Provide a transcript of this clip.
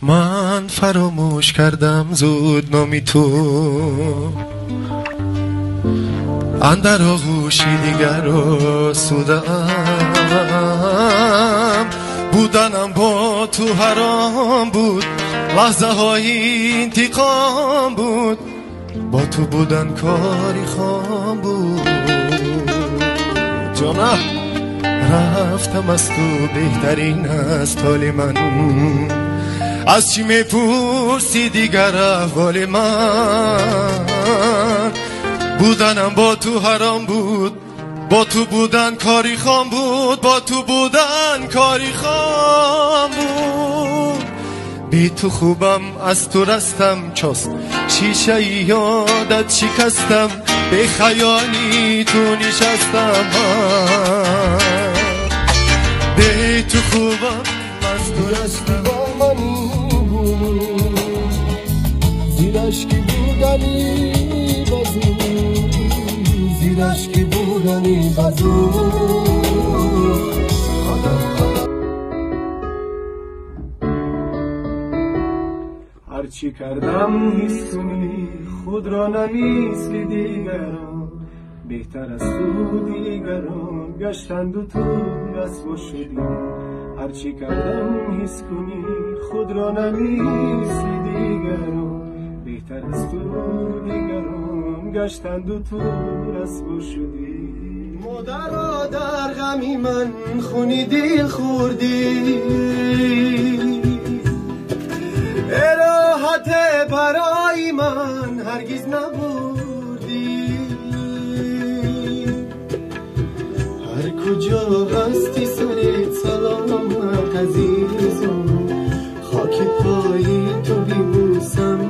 من فراموش کردم زود نامی تو، اندر آغوشی دیگر رو سودم، بودنم با تو حرام بود، لحظه های انتقام بود، با تو بودن کاری خام بود. جانم رفتم از تو بهترین از حال من، از چی میپرسی دیگر احوال من؟ بودنم با تو حرام بود، با تو بودن کاری خام بود، با تو بودن کاری خام بود. بی تو خوبم از تو رستم چست، شیشه یادت شکستم، به خیالی تو نشستم. بی تو خوبم از تو رستم، زیرش کی بودنی بازو، زیرش کی بودنی بازو. هرچی کردم حس کنی خود را نمیسلی دیگران، بهتر از تو دیگران گشتند و تو رسوا شدی. هرچی کردم حس کنی خود را نمیسلی دیگران، بهتر از تو دیگران گشتند و تو رسوا شدی. مادرها در غمی من خونی دل خوردی، راحت برای من هرگز نبودی. هر کجا هستی سرت سلامت عزیزم، خاک پای تو بیبوسم